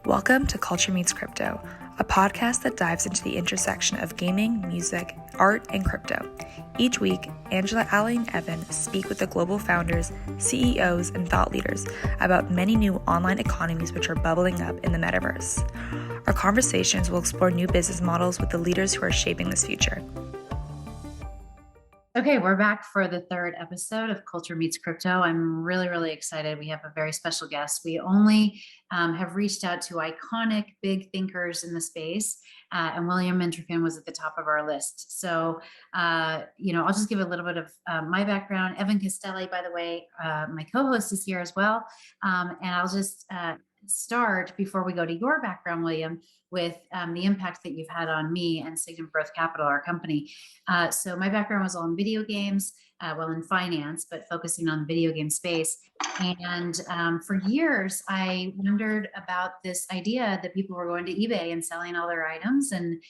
Welcome to Culture Meets Crypto, a podcast that dives into the intersection of gaming, music, art, and crypto. Each week, Angela, Ali, and Evan speak with the global founders, CEOs, and thought leaders about many new online economies which are bubbling up in the metaverse. Our conversations will explore new business models with the leaders who are shaping this future. Okay, we're back for the third episode of Culture Meets Crypto. I'm really excited. We have a very special guest. We only have reached out to iconic big thinkers in the space, and William Entriken was at the top of our list. So, I'll just give a little bit of my background. Evan Castelli, by the way, my co-host is here as well. And I'll just start before we go to your background, William, with the impact that you've had on me and Signum Growth Capital, our company. So my background was all in video games, in finance, but focusing on the video game space. And for years, I wondered about this idea that people were going to eBay and selling all their items. And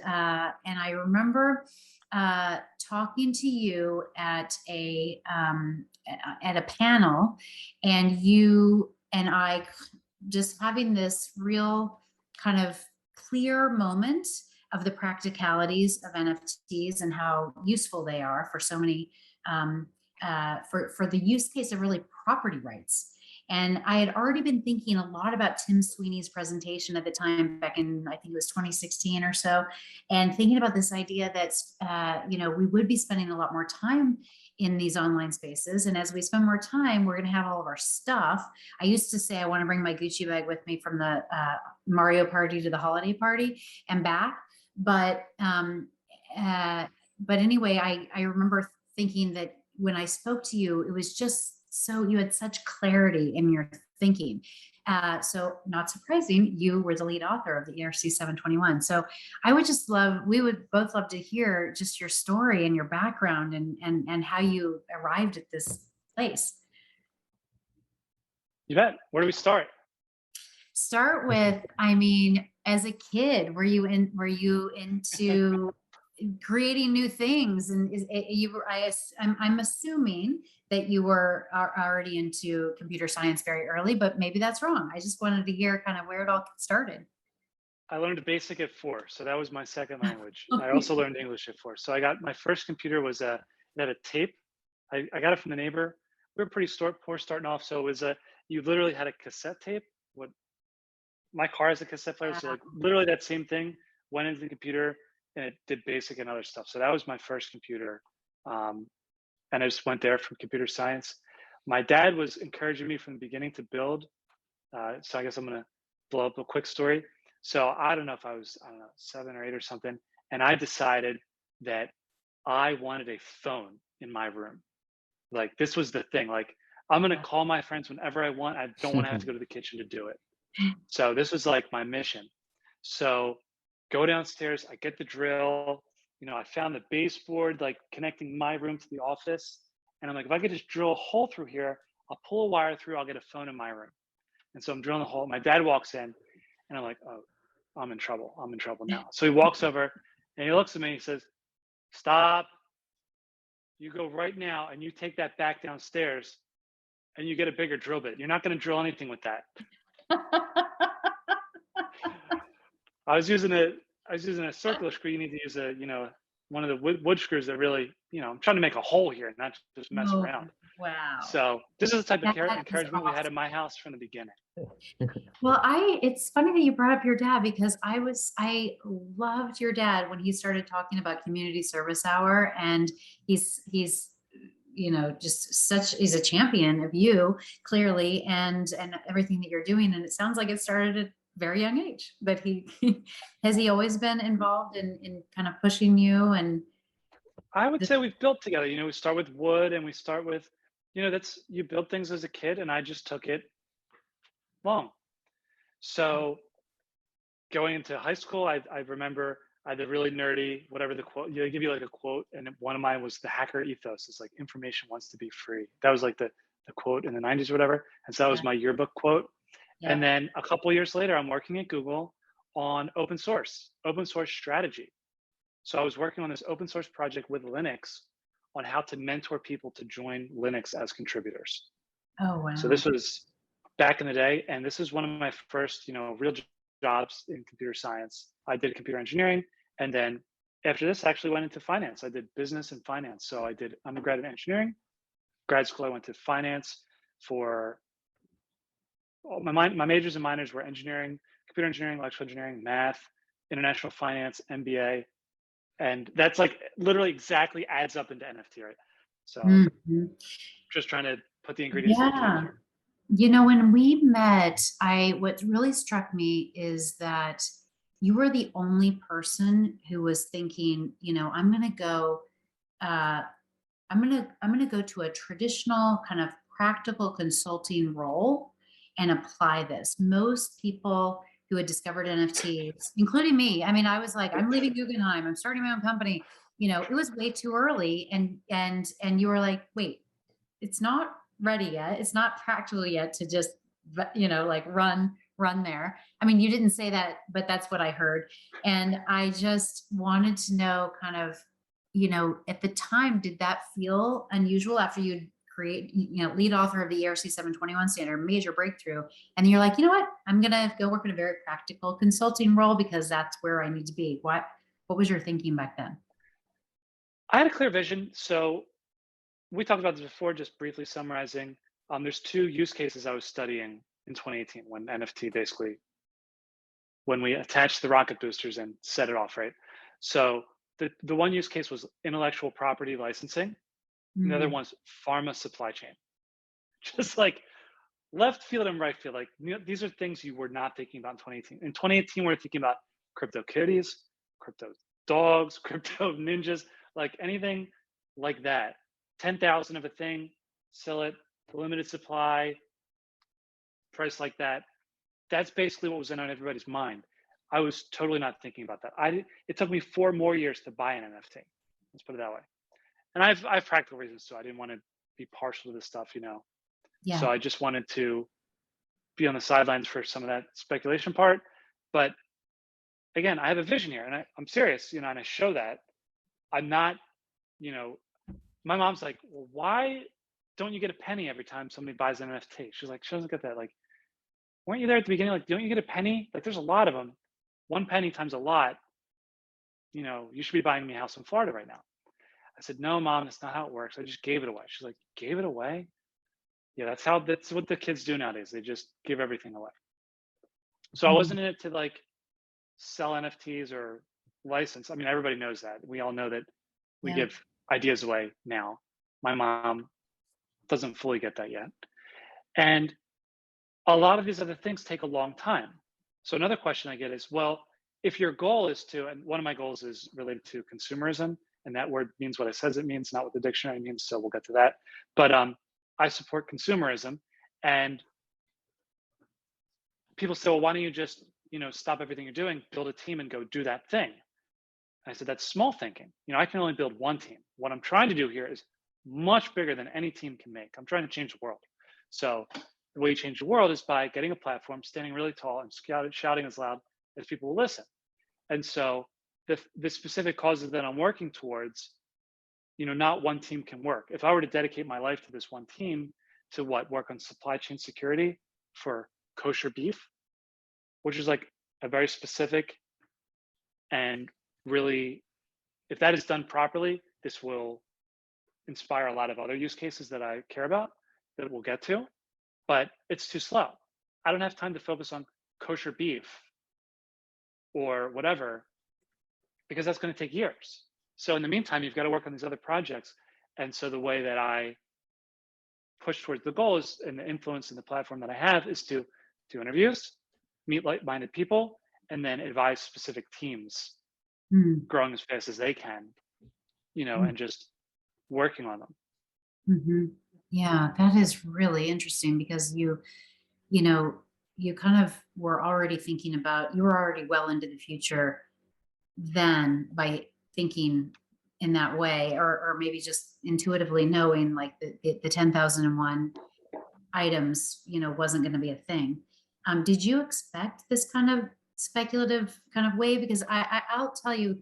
I remember talking to you at a panel, and you and I just having this real kind of clear moment of the practicalities of NFTs and how useful they are for so many, for the use case of really property rights. And I had already been thinking a lot about Tim Sweeney's presentation at the time, back in, I think it was 2016 or so, and thinking about this idea that, we would be spending a lot more time in these online spaces. And as we spend more time, we're going to have all of our stuff. I used to say I want to bring my Gucci bag with me from the Mario party to the holiday party and back. But anyway, I remember thinking that when I spoke to you, it was just so, you had such clarity in your thinking. So not surprising, you were the lead author of the ERC-721. So we would both love to hear just your story and your background and how you arrived at this place. You bet. Where do we start? Start with, as a kid, were you into creating new things? And I'm assuming that you were already into computer science very early, but maybe that's wrong. I just wanted to hear kind of where it all started. I learned BASIC at 4, so that was my second language. I also learned English at 4. So I got my first computer it had a tape. I got it from the neighbor. We were pretty poor starting off, so it was you literally had a cassette tape. My car has a cassette player, so like literally that same thing went into the computer and it did BASIC and other stuff. So that was my first computer. And I just went there from computer science. My dad was encouraging me from the beginning to build. So I guess I'm gonna blow up a quick story. So I don't know if I was, 7 or 8 or something. And I decided that I wanted a phone in my room. Like this was the thing. Like I'm gonna call my friends whenever I want. I don't want to have to go to the kitchen to do it. So this was like my mission. So go downstairs, I get the drill. I found the baseboard, like connecting my room to the office. And I'm like, if I could just drill a hole through here, I'll pull a wire through, I'll get a phone in my room. And so I'm drilling a hole. My dad walks in and I'm like, oh, I'm in trouble now. So he walks over and he looks at me and he says, stop. You go right now and you take that back downstairs and you get a bigger drill bit. You're not going to drill anything with that. I was using a circular screw. You need to use one of the wood screws that really, I'm trying to make a hole here, not just mess around. Wow. So this is the type of encouragement we had in my house from the beginning. Well, it's funny that you brought up your dad, because I loved your dad when he started talking about community service hour, and he's he's a champion of you, clearly, and everything that you're doing. And it sounds like it started at a very young age, but has he always been involved in kind of pushing you? And I would say we've built together. We start with wood and we start with, you build things as a kid, and I just took it long. So going into high school, I remember I had a really nerdy, whatever the quote, they give you like a quote, and one of mine was the hacker ethos. It's like, information wants to be free. That was like the quote in the 90s or whatever. And so that was my yearbook quote. Yeah. And then a couple of years later, I'm working at Google on open source strategy. So I was working on this open source project with Linux on how to mentor people to join Linux as contributors. Oh, wow. So this was back in the day, and this is one of my first, real jobs in computer science. I did computer engineering, and then after this, I actually went into finance. I did business and finance. So I did undergrad in engineering. Grad school, I went to finance for my majors and minors were engineering, computer engineering, electrical engineering, math, international finance, MBA, and that's like literally exactly adds up into NFT, right? So just trying to put the ingredients in the cake here. When we met, what really struck me is that you were the only person who was thinking, I'm going to go, I'm going to go to a traditional kind of practical consulting role and apply this. Most people who had discovered NFTs, including me, I mean, I was like, I'm leaving Guggenheim, I'm starting my own company. It was way too early. And you were like, wait, it's not ready yet. It's not practical yet to just, like run there. I mean, you didn't say that, but that's what I heard. And I just wanted to know kind of, at the time, did that feel unusual after you lead author of the ERC-721 standard, major breakthrough. And you're like, you know what, I'm going to go work in a very practical consulting role because that's where I need to be. What was your thinking back then? I had a clear vision. So we talked about this before, just briefly summarizing. There's two use cases I was studying in 2018 when NFT basically, when we attached the rocket boosters and set it off, right? So the one use case was intellectual property licensing. The other one's pharma supply chain. Just like left field and right field. Like, these are things you were not thinking about in 2018. In 2018, we were thinking about crypto kitties, crypto dogs, crypto ninjas, like anything like that. 10,000 of a thing, sell it, limited supply, price like that. That's basically what was in on everybody's mind. I was totally not thinking about that. It took me 4 more years to buy an NFT. Let's put it that way. And I have practical reasons too. I didn't want to be partial to this stuff, Yeah. So I just wanted to be on the sidelines for some of that speculation part. But again, I have a vision here, and I'm serious, and I show that. I'm not, my mom's like, well, why don't you get a penny every time somebody buys an NFT? She's like, she doesn't get that. Like, weren't you there at the beginning? Like, don't you get a penny? Like, there's a lot of them. 1 penny times a lot. You should be buying me a house in Florida right now. I said, no, Mom, that's not how it works. I just gave it away. She's like, gave it away? Yeah, that's what the kids do nowadays. They just give everything away. So I wasn't in it to like sell NFTs or license. I mean, everybody knows that. We all know that we give ideas away now. My mom doesn't fully get that yet. And a lot of these other things take a long time. So another question I get is, well, if your goal is to, and one of my goals is related to consumerism, and that word means what it says it means, not what the dictionary means. So we'll get to that. But I support consumerism, and people say, well, why don't you just, stop everything you're doing, build a team and go do that thing? And I said, that's small thinking. I can only build one team. What I'm trying to do here is much bigger than any team can make. I'm trying to change the world. So the way you change the world is by getting a platform, standing really tall and shouting as loud as people will listen. And so the specific causes that I'm working towards, not one team can work. If I were to dedicate my life to this one team, to work on supply chain security for kosher beef, which is like a very specific and really, if that is done properly, this will inspire a lot of other use cases that I care about that we'll get to, but it's too slow. I don't have time to focus on kosher beef or whatever, because that's going to take years. So in the meantime, you've got to work on these other projects. And so the way that I push towards the goal is, and the influence in the platform that I have, is to do interviews, meet like-minded people, and then advise specific teams growing as fast as they can, and just working on them. Yeah, that is really interesting, because you kind of were already thinking about, you were already well into the future then by thinking in that way, or maybe just intuitively knowing like the 10,001 items, wasn't going to be a thing. Did you expect this kind of speculative kind of way? Because I'll tell you,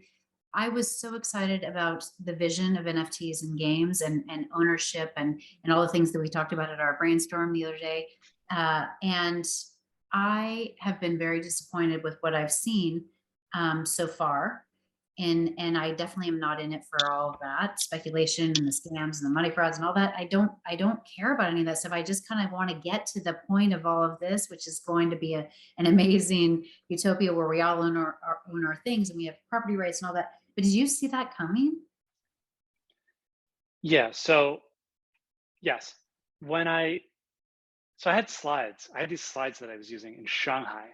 I was so excited about the vision of NFTs and games and ownership and all the things that we talked about at our brainstorm the other day. And I have been very disappointed with what I've seen so far. And I definitely am not in it for all of that speculation and the scams and the money frauds and all that. I don't care about any of that stuff. I just kind of want to get to the point of all of this, which is going to be an amazing utopia where we all own our things and we have property rights and all that. But did you see that coming? Yeah. So yes, so I had slides. I had these slides that I was using in Shanghai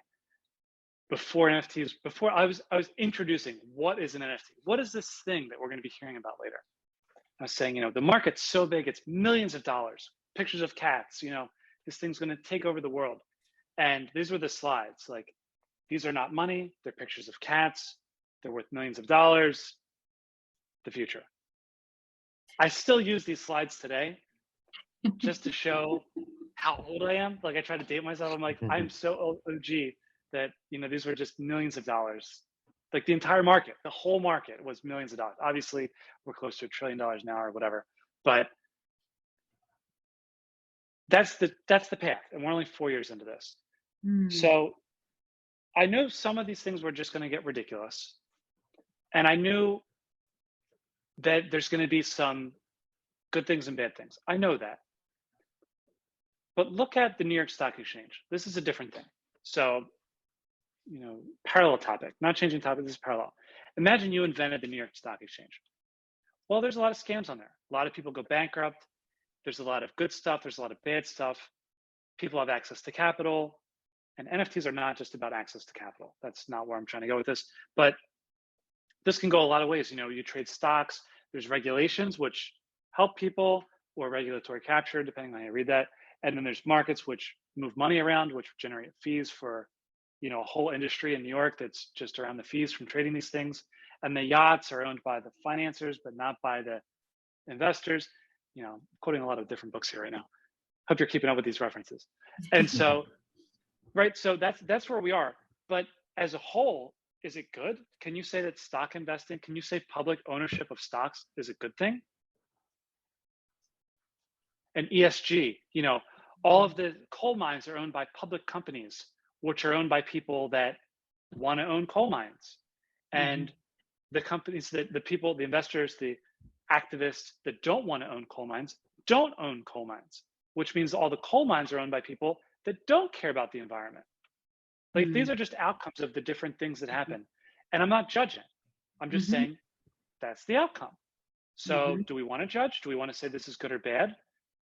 before NFTs. Before I was introducing what is an NFT. What is this thing that we're going to be hearing about later? I was saying, the market's so big, it's millions of dollars. Pictures of cats. This thing's going to take over the world. And these were the slides. Like, these are not money. They're pictures of cats. They're worth millions of dollars. The future. I still use these slides today just to show how old I am. Like, I try to date myself. I'm like, I'm so old, OG, that, these were just millions of dollars. Like, the entire market, the whole market was millions of dollars. Obviously, we're close to $1 trillion now or whatever. But that's the path. And we're only 4 years into this. So I knew some of these things were just going to get ridiculous. And I knew that there's going to be some good things and bad things. I know that. But look at the New York Stock Exchange. This is a different thing. So, parallel topic, not changing topic, this is parallel. Imagine you invented the New York Stock Exchange. Well, there's a lot of scams on there. A lot of people go bankrupt. There's a lot of good stuff. There's a lot of bad stuff. People have access to capital. And NFTs are not just about access to capital. That's not where I'm trying to go with this. But this can go a lot of ways. You trade stocks. There's regulations which help people, or regulatory capture, depending on how you read that. And then there's markets which move money around, which generate fees for, a whole industry in New York that's just around the fees from trading these things. And the yachts are owned by the financiers, but not by the investors. I'm quoting a lot of different books here right now. Hope you're keeping up with these references. And so, right, so that's where we are. But as a whole, is it good? Can you say that stock investing, can you say public ownership of stocks is a good thing? And ESG, all of the coal mines are owned by public companies, which are owned by people that want to own coal mines. And the companies that the people, the investors, the activists that don't want to own coal mines don't own coal mines, which means all the coal mines are owned by people that don't care about the environment. Like, these are just outcomes of the different things that happen. And I'm not judging. I'm just saying that's the outcome. So do we want to judge? Do we want to say this is good or bad?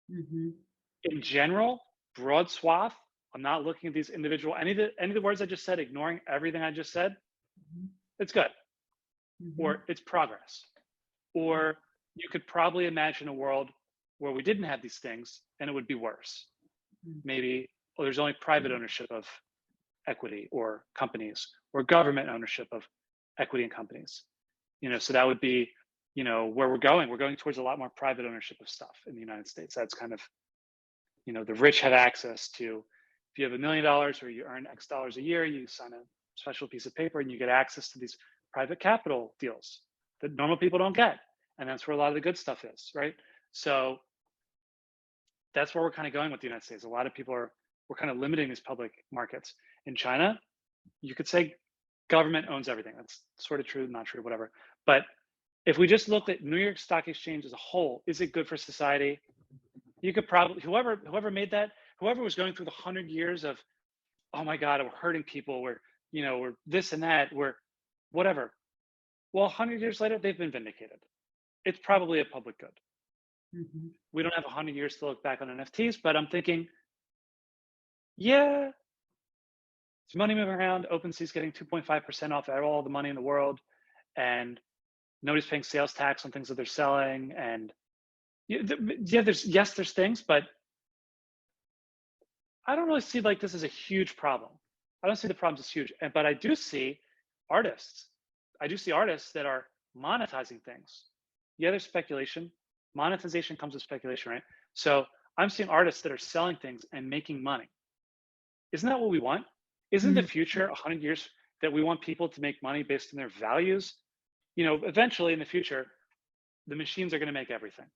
In general, broad swath, I'm not looking at these individual, any of the words I just said, ignoring everything I just said, it's good. Or it's progress. Or you could probably imagine a world where we didn't have these things and it would be worse. Maybe, there's only private ownership of equity or companies, or government ownership of equity and companies. So that would be, where we're going. We're going towards a lot more private ownership of stuff in the United States. That's kind of, the rich have access to, if you have $1 million or you earn X dollars a year, you sign a special piece of paper and you get access to these private capital deals that normal people don't get. And that's where a lot of the good stuff is, right? So that's where we're kind of going with the United States. A lot of people we're kind of limiting these public markets. In China, you could say government owns everything. That's sort of true, not true, whatever. But if we just looked at New York Stock Exchange as a whole, is it good for society? You could probably, whoever made that, whoever was going through the 100 years of, oh my God, we're hurting people, we're this and that, we're whatever. Well, 100 years later, they've been vindicated. It's probably a public good. We don't have 100 years to look back on NFTs, but I'm thinking, yeah, it's money moving around. OpenSea's getting 2.5% off all the money in the world, and nobody's paying sales tax on things that they're selling. And there's things, but I don't really see like this as a huge problem. I don't see the problems as huge, but I do see artists. I do see artists that are monetizing things. Yeah, there's speculation. Monetization comes with speculation, right? So I'm seeing artists that are selling things and making money. Isn't that what we want? Isn't the future 100 years that we want people to make money based on their values? Eventually in the future, the machines are going to make everything.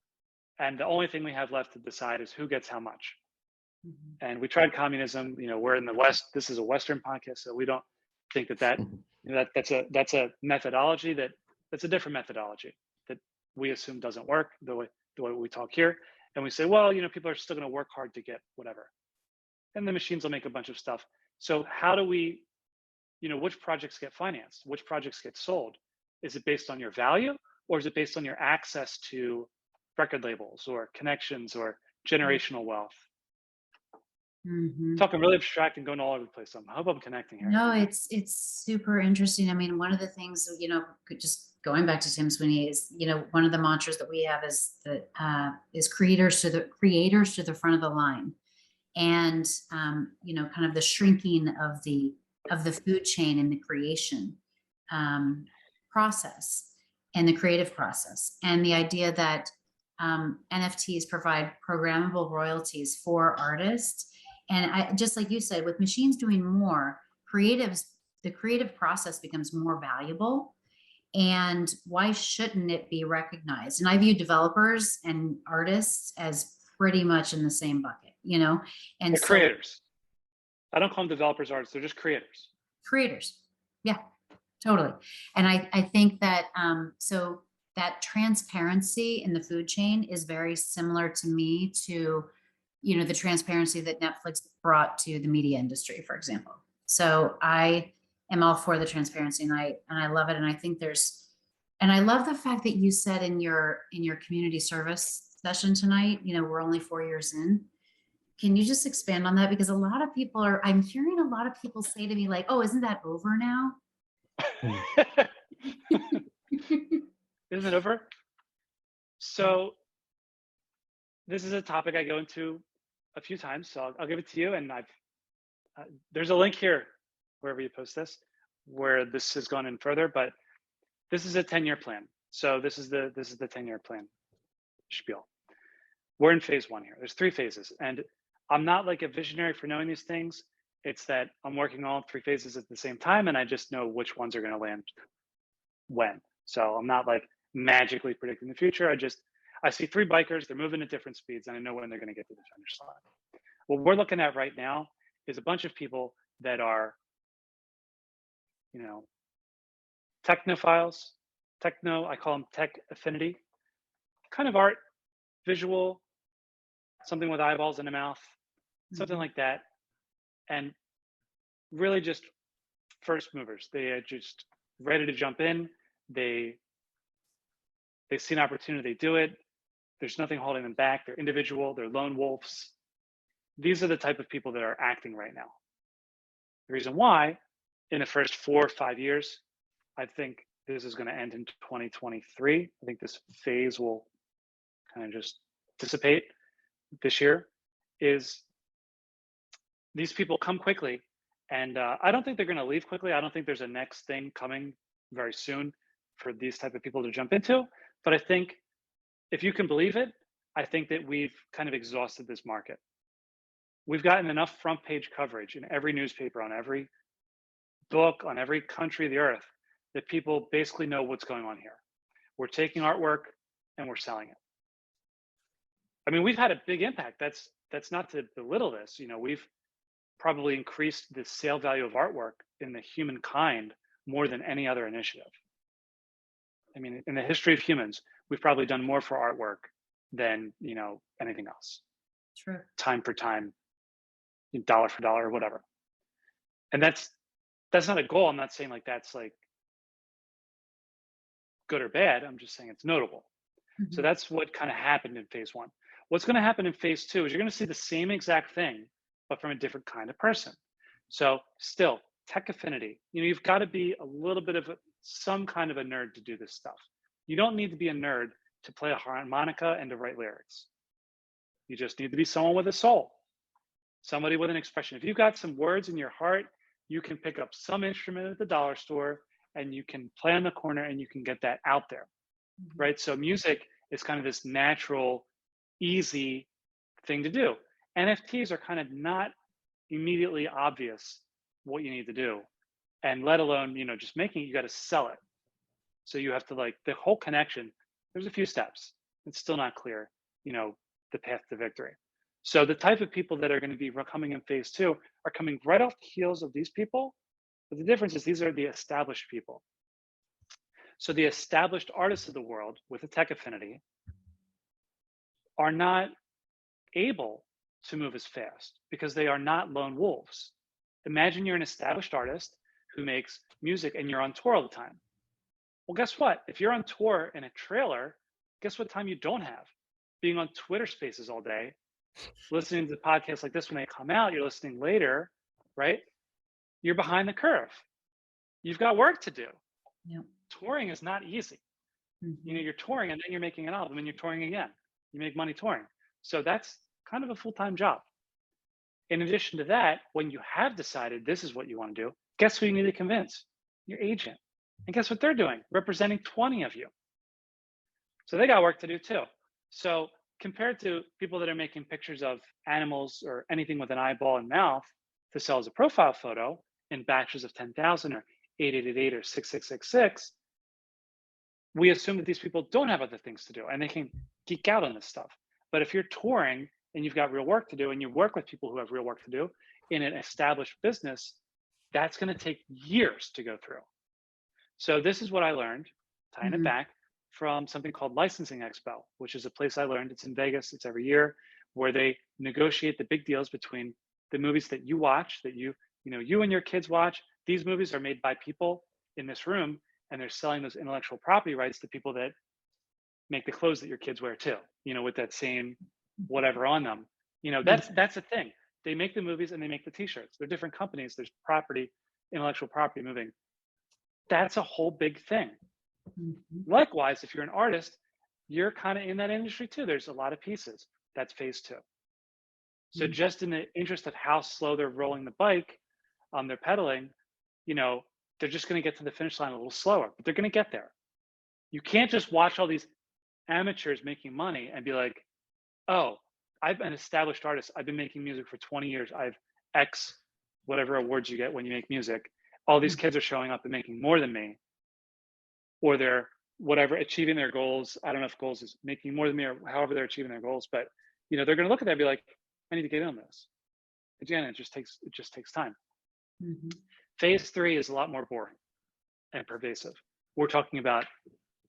And the only thing we have left to decide is who gets how much. And we tried communism. We're in the West. This is a Western podcast, so we don't think that's a methodology that's a different methodology that we assume doesn't work the way we talk here. And we say, well, people are still going to work hard to get whatever, and the machines will make a bunch of stuff. So how do we, which projects get financed? Which projects get sold? Is it based on your value, or is it based on your access to record labels or connections or generational wealth? Talking really abstract and going all over the place. I hope I'm connecting here. No, it's super interesting. I mean, one of the things, just going back to Tim Sweeney is, one of the mantras that we have is that is creators to the front of the line. And kind of the shrinking of the food chain in the creation process and the creative process, and the idea that NFTs provide programmable royalties for artists. And just like you said, with machines doing more, the creative process becomes more valuable. And why shouldn't it be recognized? And I view developers and artists as pretty much in the same bucket, and they're creators. I don't call them developers, artists. They're just creators. Creators. Yeah, totally. And I think that, so that transparency in the food chain is very similar to me to, the transparency that Netflix brought to the media industry, for example. So I am all for the transparency, and I love it. And I think and I love the fact that you said in your community service session tonight, we're only 4 years in. Can you just expand on that? Because I'm hearing a lot of people say to me like, oh, isn't that over now? Isn't it over? So this is a topic I go into a few times, so I'll give it to you. And there's a link here, wherever you post this, where this has gone in further. But this is a 10-year plan. So this is the 10-year plan spiel. We're in phase 1 here. There's 3 phases, and I'm not like a visionary for knowing these things. It's that I'm working all 3 phases at the same time, and I just know which ones are going to land when. So I'm not like magically predicting the future. I see 3 bikers, they're moving at different speeds, and I know when they're going to get to the finish line. What we're looking at right now is a bunch of people that are, technophiles, I call them tech affinity, kind of art, visual, something with eyeballs and a mouth, something like that. And really just first movers. They are just ready to jump in. They see an opportunity, they do it. There's nothing holding them back. They're individual, they're lone wolves. These are the type of people that are acting right now. The reason why, in the first 4 or 5 years, I think this is going to end in 2023. I think this phase will kind of just dissipate this year, is these people come quickly. And I don't think they're going to leave quickly. I don't think there's a next thing coming very soon for these type of people to jump into. But I think if you can believe it, I think that we've kind of exhausted this market. We've gotten enough front page coverage in every newspaper, on every book, on every country of the earth, that people basically know what's going on here. We're taking artwork and we're selling it. I mean, we've had a big impact. That's not to belittle this. We've probably increased the sale value of artwork in the humankind more than any other initiative. I mean, in the history of humans, we've probably done more for artwork than, anything else. True. Time for time, dollar for dollar, whatever. And that's not a goal. I'm not saying like that's like good or bad. I'm just saying it's notable. Mm-hmm. So that's what kind of happened in phase 1. What's going to happen in phase 2 is you're going to see the same exact thing, but from a different kind of person. So still, tech affinity. You've got to be a little bit of some kind of a nerd to do this stuff. You don't need to be a nerd to play a harmonica and to write lyrics. You just need to be someone with a soul, somebody with an expression. If you've got some words in your heart, you can pick up some instrument at the dollar store and you can play on the corner and you can get that out there, right? So music is kind of this natural, easy thing to do. NFTs are kind of not immediately obvious what you need to do, and let alone, just making it, you got to sell it. So you have to the whole connection. There's a few steps. It's still not clear, the path to victory. So the type of people that are going to be coming in phase two are coming right off the heels of these people. But the difference is these are the established people. So the established artists of the world with a tech affinity are not able to move as fast because they are not lone wolves. Imagine you're an established artist who makes music and you're on tour all the time. Well, guess what? If you're on tour in a trailer, guess what time you don't have? Being on Twitter Spaces all day, listening to podcasts like this when they come out, you're listening later, right? You're behind the curve. You've got work to do. Yep. Touring is not easy. Mm-hmm. You know, you're touring and then you're making an album and you're touring again. You make money touring. So that's kind of a full-time job. In addition to that, when you have decided this is what you want to do, guess who you need to convince? Your agent. And guess what they're doing? Representing 20 of you. So they got work to do too. So compared to people that are making pictures of animals or anything with an eyeball and mouth to sell as a profile photo in batches of 10,000 or 8888 or 6666, we assume that these people don't have other things to do and they can geek out on this stuff. But if you're touring and you've got real work to do and you work with people who have real work to do in an established business, that's going to take years to go through. So this is what I learned, tying it back, from something called Licensing Expo, which is a place I learned. It's in Vegas. It's every year, where they negotiate the big deals between the movies that you watch, that you and your kids watch. These movies are made by people in this room, and they're selling those intellectual property rights to people that make the clothes that your kids wear too, with that same whatever on them. That's the thing. They make the movies and they make the t-shirts. They're different companies. There's property, intellectual property moving. That's a whole big thing. Mm-hmm. Likewise, if you're an artist, you're kind of in that industry too. There's a lot of pieces. That's phase two. So just in the interest of how slow they're rolling the bike, they're pedaling, they're just going to get to the finish line a little slower, but they're going to get there. You can't just watch all these amateurs making money and be like, oh, I'm an established artist. I've been making music for 20 years. I have X, whatever awards you get when you make music. All these kids are showing up and making more than me, or they're achieving their goals. I don't know if goals is making more than me or however they're achieving their goals, but they're going to look at that and be like, I need to get in on this. Again, it just takes time. Mm-hmm. Phase three is a lot more boring and pervasive. We're talking about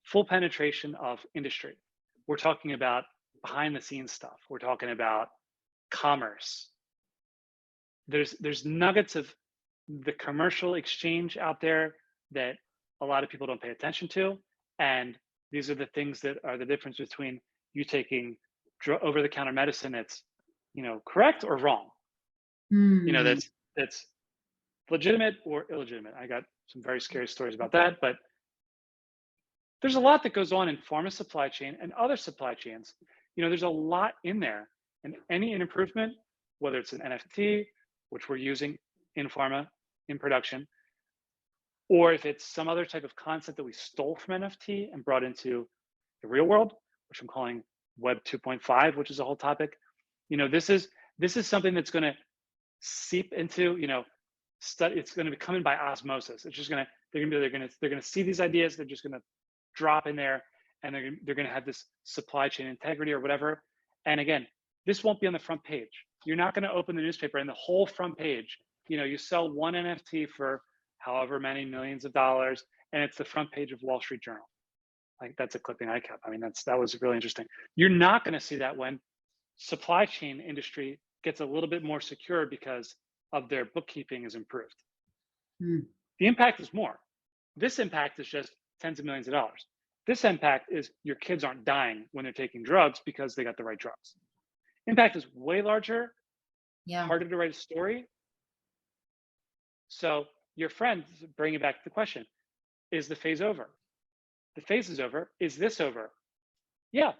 full penetration of industry. We're talking about behind the scenes stuff. We're talking about commerce. There's nuggets of the commercial exchange out there that a lot of people don't pay attention to. And these are the things that are the difference between you taking over-the-counter medicine that's, correct or wrong. That's legitimate or illegitimate. I got some very scary stories about that, but there's a lot that goes on in pharma supply chain and other supply chains. There's a lot in there, and any improvement, whether it's an NFT, which we're using in pharma in production, or if it's some other type of concept that we stole from NFT and brought into the real world, which I'm calling Web 2.5, which is a whole topic. This is something that's going to seep into, it's going to be coming by osmosis. It's just they're going to see these ideas. They're just going to drop in there, and they're going to have this supply chain integrity or whatever. And again, this won't be on the front page. You're not going to open the newspaper and the whole front page, you sell one NFT for however many millions of dollars, and it's the front page of Wall Street Journal. Like, that's a clipping I kept. I mean, that was really interesting. You're not going to see that when supply chain industry gets a little bit more secure because of their bookkeeping is improved. The impact is more. This impact is just tens of millions of dollars. This impact is your kids aren't dying when they're taking drugs because they got the right drugs. Impact is way larger, harder to write a story. So your friend, bring it back to the question, is the phase over? The phase is over. Is this over? Yeah.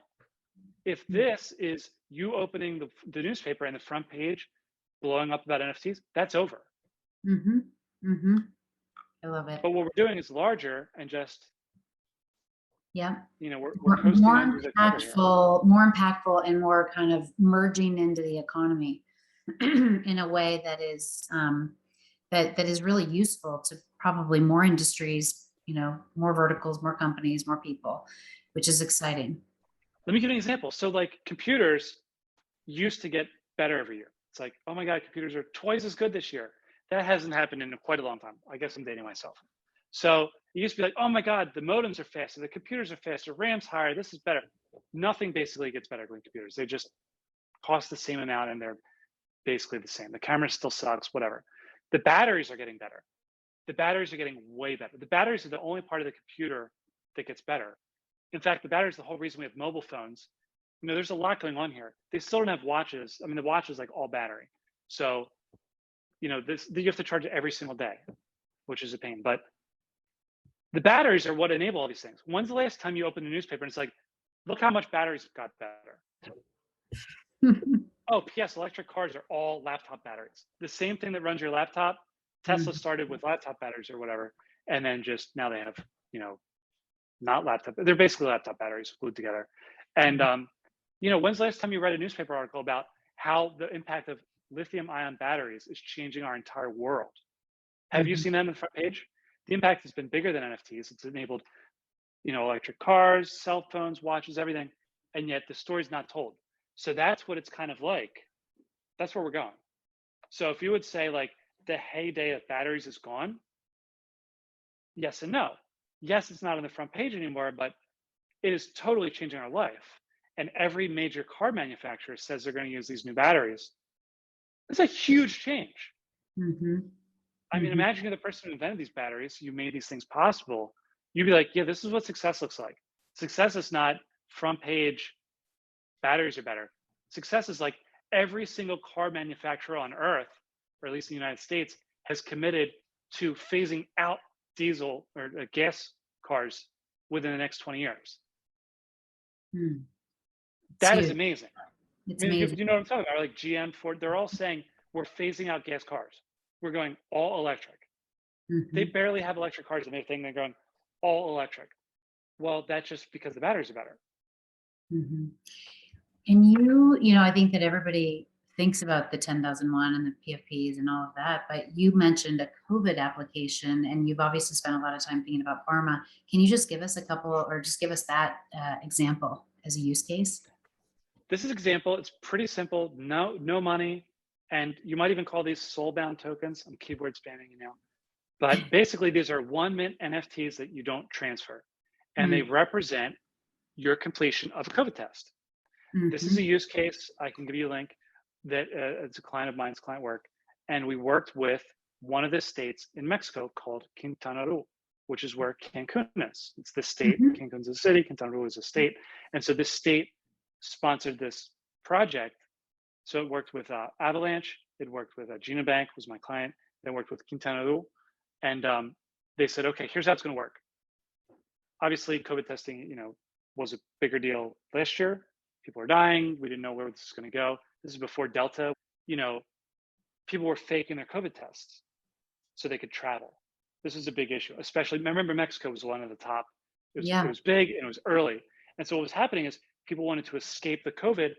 If this is you opening the newspaper and the front page blowing up about NFTs, that's over. I love it. But what we're doing is larger and just, we're more impactful and more kind of merging into the economy in a way that is that is really useful to probably more industries, more verticals, more companies, more people, which is exciting. Let me give you an example. So like computers used to get better every year. It's like, oh my God, computers are twice as good this year. That hasn't happened in quite a long time. I guess I'm dating myself. So it used to be like, oh my God, the modems are faster, the computers are faster, RAM's higher, this is better. Nothing basically gets better than computers. They just cost the same amount and they're basically the same. The camera still sucks, whatever. The batteries are getting better. The batteries are getting way better. The batteries are the only part of the computer that gets better. In fact, the battery is the whole reason we have mobile phones. You know, there's a lot going on here. They still don't have watches. I mean, the watch is like all battery. So, you know, you have to charge it every single day, which is a pain. But the batteries are what enable all these things. When's the last time you opened a newspaper and it's like, look how much batteries got better? Oh, P.S. Electric cars are all laptop batteries. The same thing that runs your laptop. Tesla started with laptop batteries or whatever, and then just now they have, you know, not laptop. They're basically laptop batteries glued together. And you know, when's the last time you read a newspaper article about how the impact of lithium-ion batteries is changing our entire world? Have you seen that on the front page? The impact has been bigger than NFTs. It's enabled, you know, electric cars, cell phones, watches, everything, and yet the story's not told. So that's what it's kind of like. That's where we're going. So if you would say like the heyday of batteries is gone, yes and no. Yes, it's not on the front page anymore, but it is totally changing our life. And every major car manufacturer says they're going to use these new batteries. It's a huge change. I mean, imagine you're the person who invented these batteries, you made these things possible. You'd be like, yeah, this is what success looks like. Success is not front page, batteries are better. Success is like every single car manufacturer on earth, or at least in the United States, has committed to phasing out diesel or gas cars within the next 20 years. That is amazing. It's I mean, amazing. you know what I'm talking about? Like GM, Ford, they're all saying we're phasing out gas cars. We're going all electric. They barely have electric cars and they're going all electric. Well, that's just because the batteries are better. And you know, I think that everybody thinks about the 10,001 and the PFPs and all of that, but you mentioned a COVID application and you've obviously spent a lot of time thinking about pharma. Can you just give us a couple, or just give us that example as a use case? This is example. It's pretty simple. No money. And you might even call these soul-bound tokens. I'm keyboard spamming, you know. But basically, these are 1 mint NFTs that you don't transfer. And they represent your completion of a COVID test. This is a use case. I can give you a link that it's a client of mine's client work. And we worked with one of the states in Mexico called Quintana Roo, which is where Cancun is. It's the state. Cancun's a city. Quintana Roo is a state. And so this state sponsored this project. So it worked with Avalanche. It worked with Genobank, was my client. Then worked with Quintana Roo. And they said, okay, here's how it's going to work. Obviously, COVID testing, you know, was a bigger deal last year. People were dying. We didn't know where this is going to go. This is before Delta. You know, people were faking their COVID tests so they could travel. This is a big issue, especially, I remember Mexico was one of the top. It was big and it was early. And so what was happening is people wanted to escape the COVID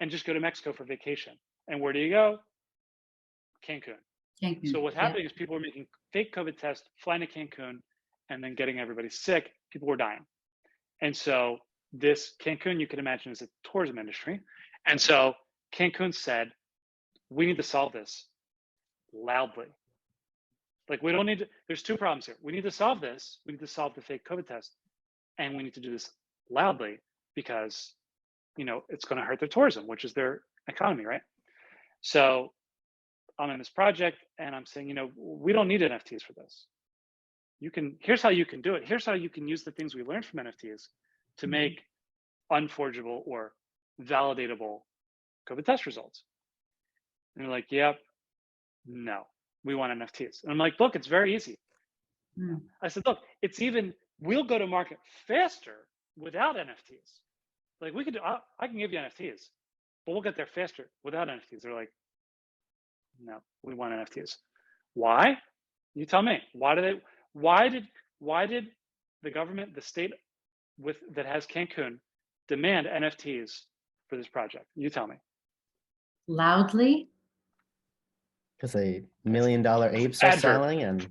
and just go to Mexico for vacation. And where do you go? Cancun. So what's happening is people were making fake COVID tests, flying to Cancun, and then getting everybody sick. People were dying. And so this Cancun, you can imagine, is a tourism industry. And so Cancun said, we need to solve this loudly. Like, we don't need to, there's two problems here. We need to solve this. We need to solve the fake COVID test. And we need to do this loudly because, you know, it's going to hurt their tourism, which is their economy, right? So I'm in this project and I'm saying, you know, we don't need NFTs for this. Here's how you can do it. Here's how you can use the things we learned from NFTs to make unforgeable or validatable COVID test results. And they're like, yep, no, we want NFTs. And I'm like, look, it's very easy. I said, look, we'll go to market faster without NFTs. Like, I can give you NFTs, but we'll get there faster without NFTs. They're like, no, we want NFTs. Why? You tell me. Why did the government, the state that has Cancun, demand NFTs for this project? You tell me. Loudly? Because $1 million apes are selling and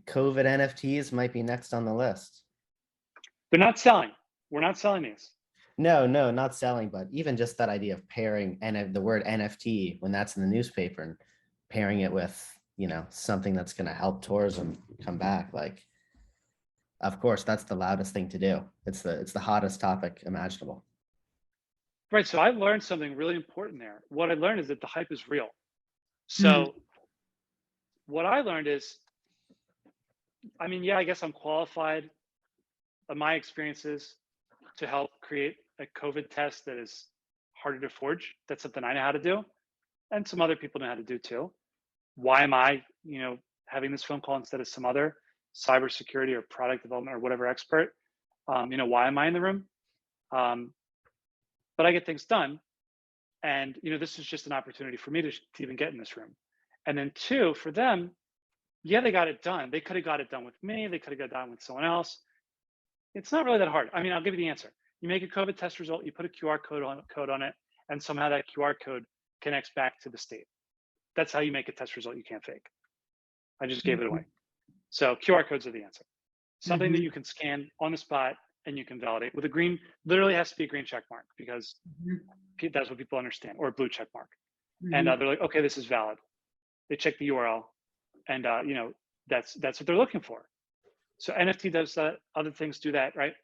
COVID NFTs might be next on the list. They're not selling. We're not selling these. No, not selling, but even just that idea of pairing and the word NFT when that's in the newspaper and pairing it with, something that's going to help tourism come back. Like, of course, that's the loudest thing to do. It's the hottest topic imaginable. Right. So I learned something really important there. What I learned is that the hype is real. So what I learned is, I mean, yeah, I guess I'm qualified of my experiences to help create a COVID test that is harder to forge. That's something I know how to do. And some other people know how to do too. Why am I, having this phone call instead of some other cybersecurity or product development or whatever expert? Why am I in the room? But I get things done. And, this is just an opportunity for me to even get in this room. And then two, for them, yeah, they got it done. They could have got it done with me. They could have got it done with someone else. It's not really that hard. I mean, I'll give you the answer. You make a COVID test result, you put a QR code on it, and somehow that QR code connects back to the state. That's how you make a test result you can't fake. I just gave it away. So QR codes are the answer. Something that you can scan on the spot and you can validate with a green, literally has to be a green check mark because that's what people understand, or a blue check mark. And they're like, okay, this is valid. They check the URL and, that's what they're looking for. So NFT does that, other things do that, right?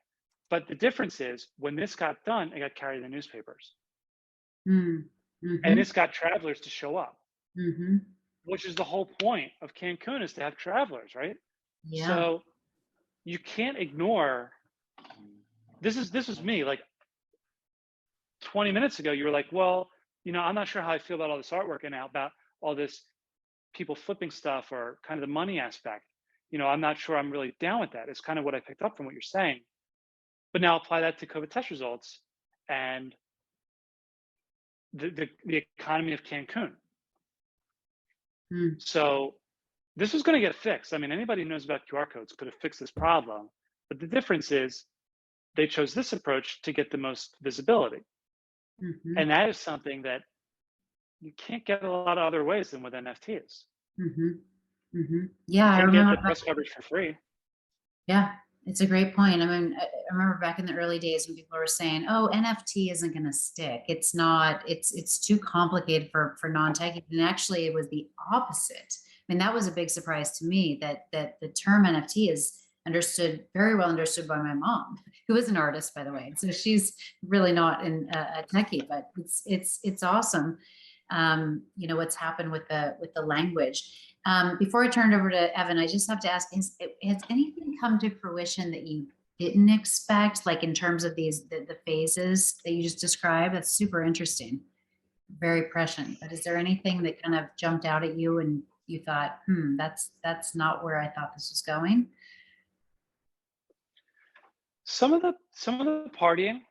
But the difference is when this got done, it got carried in the newspapers. And this got travelers to show up, which is the whole point of Cancun, is to have travelers, right? Yeah. So you can't ignore, this is me, like 20 minutes ago, you were like, well, I'm not sure how I feel about all this artwork and about all this people flipping stuff or kind of the money aspect. I'm not sure I'm really down with that. It's kind of what I picked up from what you're saying. But now apply that to COVID test results and the economy of Cancun. So this is going to get fixed. I mean, anybody who knows about QR codes could have fixed this problem. But the difference is they chose this approach to get the most visibility. And that is something that you can't get a lot of other ways than with NFTs. Yeah, I You can't remember get the press coverage for free. Yeah, it's a great point. I mean, I remember back in the early days when people were saying, "Oh, NFT isn't going to stick. It's not. It's too complicated for non-techies." And actually, it was the opposite. I mean, that was a big surprise to me that the term NFT is very well understood by my mom, who is an artist, by the way. So she's really not a techie, but it's awesome. What's happened with the language. Before I turn it over to Evan, I just have to ask, has anything come to fruition that you didn't expect, like in terms of the phases that you just described? That's super interesting, very prescient. But is there anything that kind of jumped out at you and you thought, that's not where I thought this was going? Some of the partying,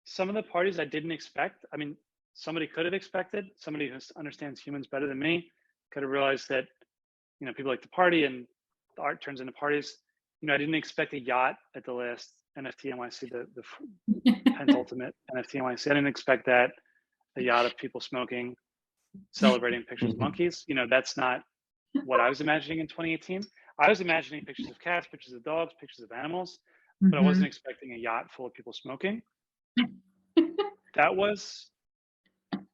some of the parties I didn't expect. I mean, somebody could have expected, somebody who understands humans better than me could have realized that, people like to party and the art turns into parties. I didn't expect a yacht at the last NFT NYC, the penultimate NFT NYC. I didn't expect that, a yacht of people smoking, celebrating pictures of monkeys. That's not what I was imagining in 2018. I was imagining pictures of cats, pictures of dogs, pictures of animals, but I wasn't expecting a yacht full of people smoking.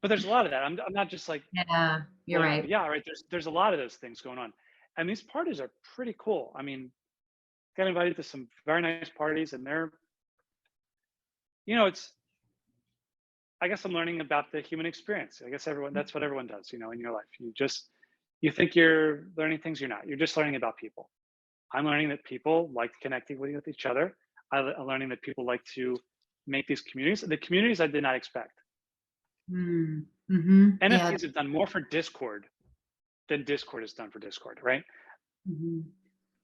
But there's a lot of that. I'm not just like, Yeah, you're right. Yeah, right. There's a lot of those things going on, and these parties are pretty cool. I mean, got invited to some very nice parties, and they're, I guess I'm learning about the human experience. I guess that's what everyone does, in your life. You think you're learning things, you're not. You're just learning about people. I'm learning that people like connecting with each other. I'm learning that people like to make these communities. The communities I did not expect. NFTs have done more for Discord than Discord has done for Discord, right?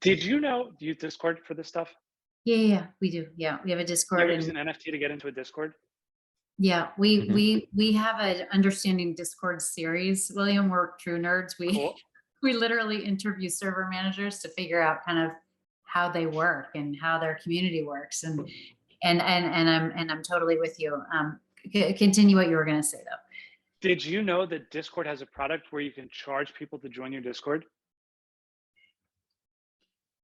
Did you know, do you use Discord for this stuff? Yeah, we do. Yeah, we have a Discord. You ever use an NFT to get into a Discord? Yeah, we have an Understanding Discord series, William. We're true nerds. Cool. We literally interview server managers to figure out kind of how they work and how their community works. And I'm totally with you. Continue what you were going to say though. Did you know that Discord has a product where you can charge people to join your Discord?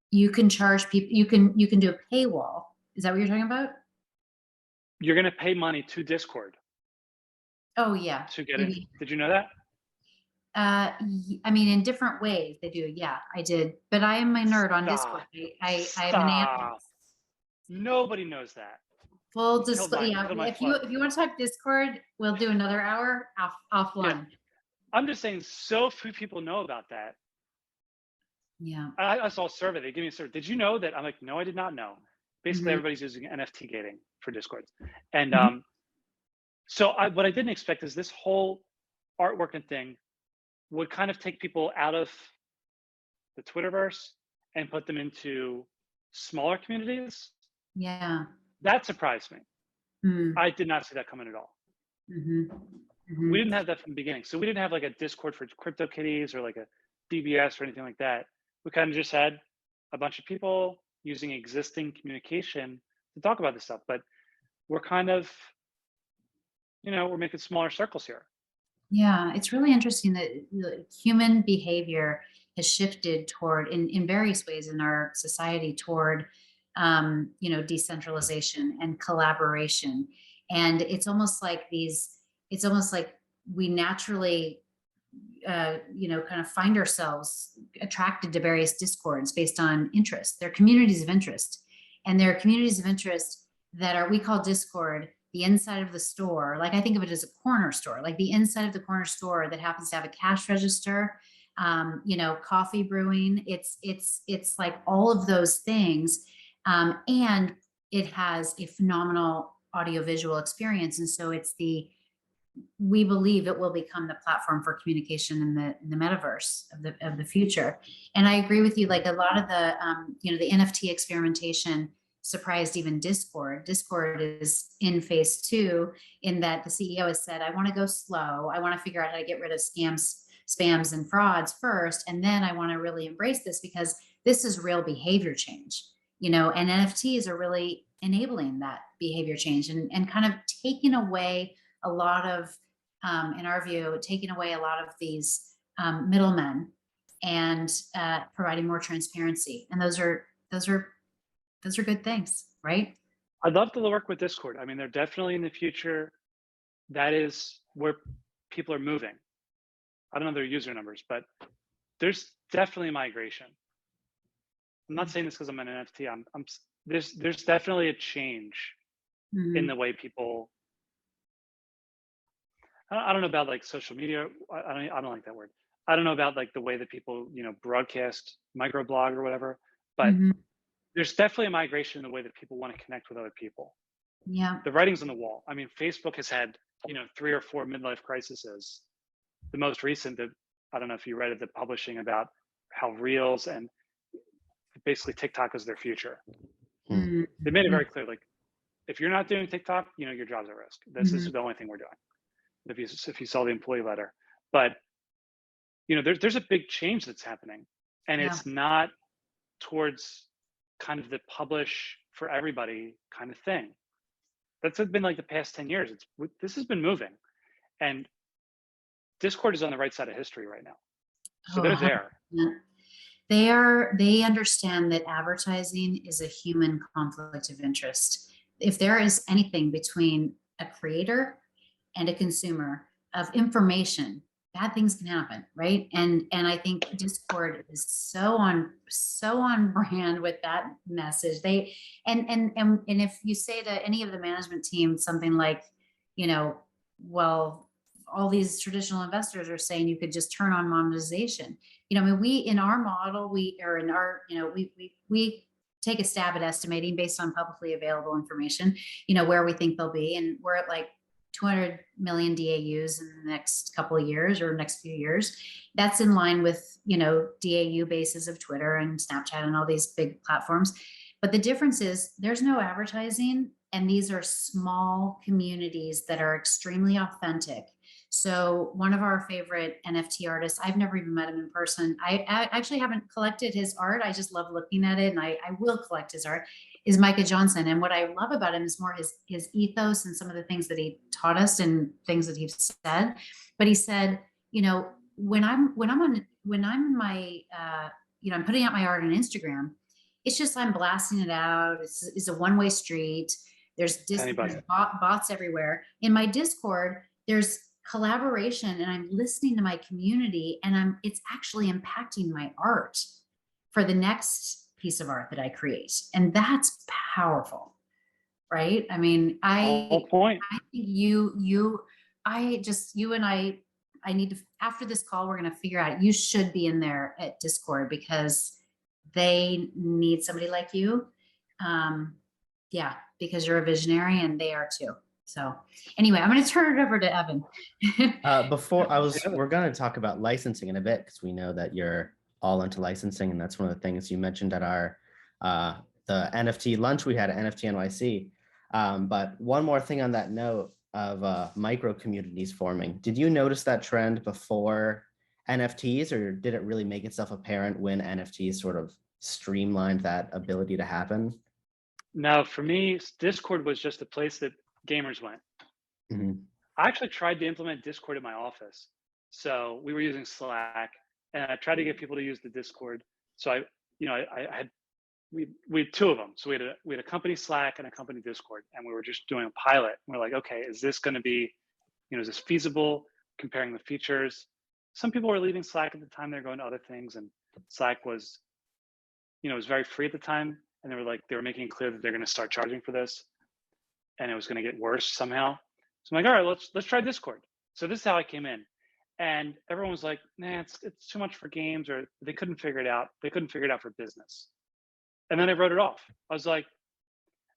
You can charge people. You can do a paywall. Is that what you're talking about? you're going to pay money to Discord Oh yeah. to get it. Did you know that? I mean, in different ways they do. Yeah, I did. But I am my nerd on Discord. I am an analyst. Nobody knows that. Full disclosure. You killed my If you flow. want to talk Discord, we'll do another hour offline. Yeah. I'm just saying, so few people know about that. Yeah. I saw a survey. They gave me a survey. Did you know that? I'm like, no, I did not know. Basically, Mhm. everybody's using NFT gating for Discords. And Mhm. so what I didn't expect is this whole artwork and thing would kind of take people out of the Twitterverse and put them into smaller communities. Yeah. That surprised me. Mm. I did not see that coming at all. Mhm. We Mhm. didn't have that from the beginning. So we didn't have like a Discord for CryptoKitties or like a DBS or anything like that. We kind of just had a bunch of people using existing communication to talk about this stuff. But we're kind of, we're making smaller circles here. Yeah, it's really interesting that human behavior has shifted toward, in various ways in our society, toward, decentralization and collaboration. And it's almost like we naturally, kind of find ourselves attracted to various discords based on interest. They're communities of interest, and there are communities of interest that are, we call Discord, the inside of the store. Like, I think of it as a corner store, like the inside of the corner store that happens to have a cash register, coffee brewing. It's like all of those things, and it has a phenomenal audiovisual experience. And so we believe it will become the platform for communication in the metaverse of the future. And I agree with you. Like, a lot of the the NFT experimentation surprised even Discord. Discord is in phase 2, in that the CEO has said, I want to go slow. I want to figure out how to get rid of spams and frauds first, and then I want to really embrace this, because this is real behavior change. And NFTs are really enabling that behavior change, and kind of taking away a lot of, in our view, taking away a lot of these middlemen, and providing more transparency. And those are good things, right? I'd love to work with Discord. I mean, they're definitely in the future. That is where people are moving. I don't know their user numbers, but there's definitely a migration. I'm not saying this because I'm an NFT. There's definitely a change in the way people. I don't know about like social media. I don't like that word. I don't know about like the way that people broadcast, microblog or whatever. But there's definitely a migration in the way that people want to connect with other people. Yeah. The writing's on the wall. I mean, Facebook has had 3 or 4 midlife crises. The most recent, that I don't know if you read it, the publishing about how Reels and basically TikTok is their future. They made it very clear, like, if you're not doing TikTok, your job's at risk. This is the only thing we're doing. If you saw the employee letter, but there's a big change that's happening, and it's not towards kind of the publish for everybody kind of thing. That's been like the past 10 years. This has been moving, and Discord is on the right side of history right now. So they're there. They understand that advertising is a human conflict of interest. If there is anything between a creator and a consumer of information, bad things can happen, right? And I think Discord is so on brand with that message. And if you say to any of the management team something like, well, all these traditional investors are saying you could just turn on monetization. I mean, we, in our model, we take a stab at estimating based on publicly available information, where we think they'll be. And we're at like 200 million DAUs in the next couple of years, or next few years. That's in line with, DAU bases of Twitter and Snapchat and all these big platforms. But the difference is there's no advertising, and these are small communities that are extremely authentic. So one of our favorite NFT artists, I've never even met him in person. I actually haven't collected his art. I just love looking at it, and I will collect his art, is Micah Johnson. And what I love about him is more his ethos and some of the things that he taught us and things that he's said. But he said, when I'm in my, I'm putting out my art on Instagram, it's just, I'm blasting it out. It's a one-way street. There's Anybody. bots everywhere. In my Discord, there's collaboration, and I'm listening to my community, and it's actually impacting my art for the next piece of art that I create. And that's powerful, right? I mean, Whole point. I think you and I need to, after this call, we're going to figure out, you should be in there at Discord because they need somebody like you. Yeah, because you're a visionary and they are too. So anyway, I'm going to turn it over to Evan. We're going to talk about licensing in a bit because we know that you're all into licensing. And that's one of the things you mentioned at our, the NFT lunch we had at NFT NYC. But one more thing on that note of micro communities forming. Did you notice that trend before NFTs, or did it really make itself apparent when NFTs sort of streamlined that ability to happen? Now, for me, Discord was just a place that gamers went. Mm-hmm. I actually tried to implement Discord in my office. So we were using Slack, and I tried to get people to use the Discord. So we had two of them. So we had a company Slack and a company Discord, and we were just doing a pilot. And we're like, okay, is this going to be, is this feasible? Comparing the features. Some people were leaving Slack at the time; they're going to other things, and Slack was, it was very free at the time, and they were making it clear that they're going to start charging for this, and it was going to get worse somehow. So I'm like, all right, let's try Discord. So this is how I came in, and everyone was like, nah, it's too much for games, or they couldn't figure it out. They couldn't figure it out for business. And then I wrote it off. I was like,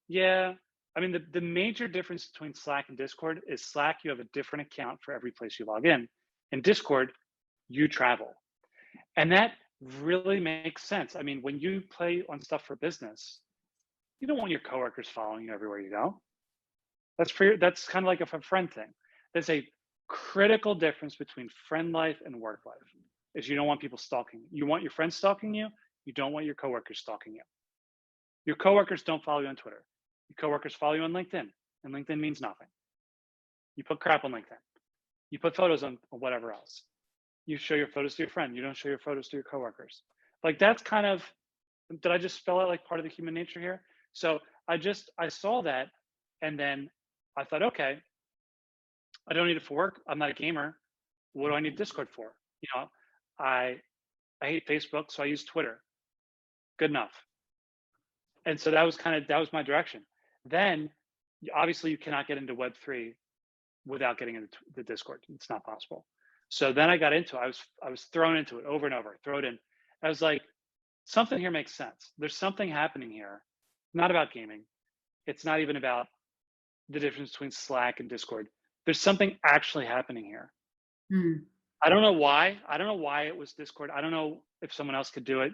yeah. I mean, the major difference between Slack and Discord is Slack, you have a different account for every place you log in. In Discord, you travel. And that really makes sense. I mean, when you play on stuff for business, you don't want your coworkers following you everywhere you go. That's kind of like a friend thing. There's a critical difference between friend life and work life, is you don't want people stalking you. You want your friends stalking you. You don't want your coworkers stalking you. Your coworkers don't follow you on Twitter. Your coworkers follow you on LinkedIn, and LinkedIn means nothing. You put crap on LinkedIn. You put photos on whatever else. You show your photos to your friend. You don't show your photos to your coworkers. Like, that's kind of, did I just spell out like part of the human nature here? So I saw that, and then I thought, okay, I don't need it for work. I'm not a gamer. What do I need Discord for? I hate Facebook, so I use Twitter. Good enough. And so that was my direction. Then obviously you cannot get into Web3 without getting into the Discord. It's not possible. So then I got into it. I was thrown into it over and over, throw it in. I was like, something here makes sense. There's something happening here, not about gaming. It's not even about the difference between Slack and Discord. There's something actually happening here. I don't know why. I don't know why it was Discord. I don't know if someone else could do it.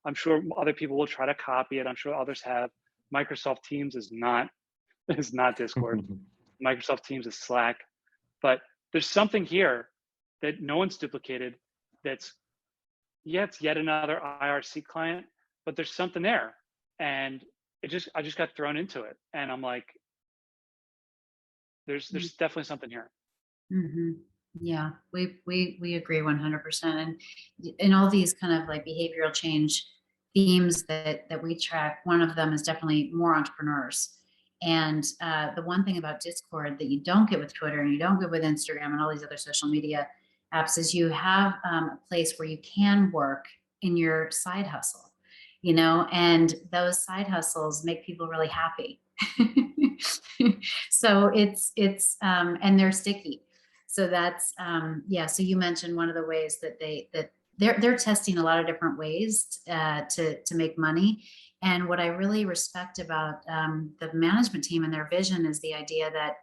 I'm sure other people will try to copy it. I'm sure others have. Microsoft Teams is not Discord. Microsoft Teams is Slack. But there's something here that no one's duplicated. It's yet another IRC client, but there's something there. And I just got thrown into it. And I'm like, there's definitely something here. Mm-hmm. Yeah, we agree 100%. And in all these kind of like behavioral change themes that we track, one of them is definitely more entrepreneurs. And the one thing about Discord that you don't get with Twitter and you don't get with Instagram and all these other social media apps is you have a place where you can work in your side hustle, and those side hustles make people really happy. So it's and they're sticky. So that's so you mentioned one of the ways that they're testing a lot of different ways to make money. And what I really respect about the management team and their vision is the idea that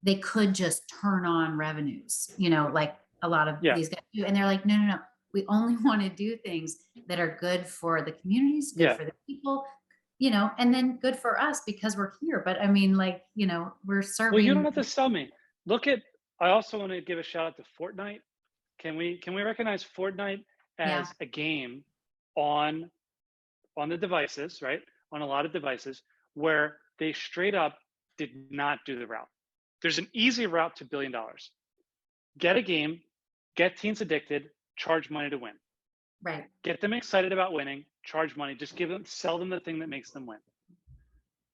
they could just turn on revenues, like a lot of these guys do, and they're like, no, we only want to do things that are good for the communities, good for the people, and then good for us because we're here. But I mean, we're serving. Well, you don't have to sell me. I also want to give a shout out to Fortnite. Can we recognize Fortnite as a game on the devices, right? On a lot of devices where they straight up did not do the route. There's an easy route to $1 billion. Get a game, get teens addicted, charge money to win. Right. Get them excited about winning, charge money, just sell them the thing that makes them win.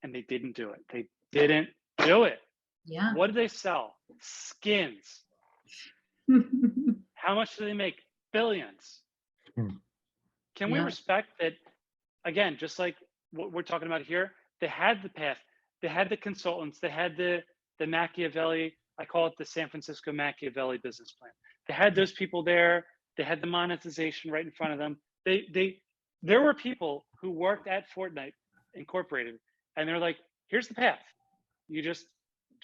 and they didn't do it. They didn't do it. Yeah. What did they sell? Skins. How much do they make? Billions. Can we Yeah. respect that? Again, just like what we're talking about here, they had the path, they had the consultants, they had the Machiavelli, I call it the San Francisco Machiavelli business plan. They had those people there, they had the monetization right in front of them. There were people who worked at Fortnite Incorporated, and they're like, here's the path. You just